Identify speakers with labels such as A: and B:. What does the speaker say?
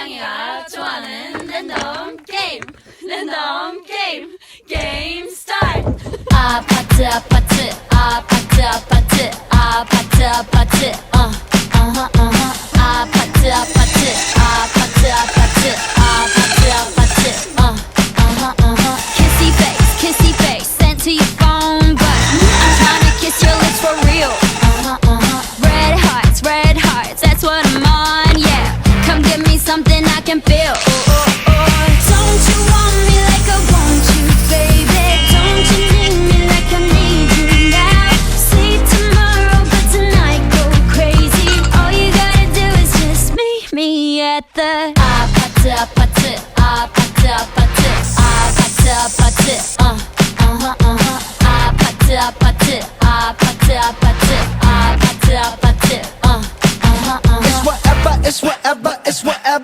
A: 고양이가 좋아하는 랜덤 게임 랜덤 게임 게임 스타트 아파트 아파트 아파트 아파트 아파트 아파트 아파트 아파트 아파트 아파트 아파트 kissy face sent to your phone but I'm trying to kiss your lips for real red hearts that's what I'm on yeah come give me something I can feel don't you want me like I want you baby don't you need me like I need you now see tomorrow but tonight go crazy all you gotta do is just meet me at the 아파트 아파트 아파트 아파트 아파트 아파트 아파트 아파트 아파트 아파트 아파트 아파트
B: It's whatever, it's whatever, it's whatever.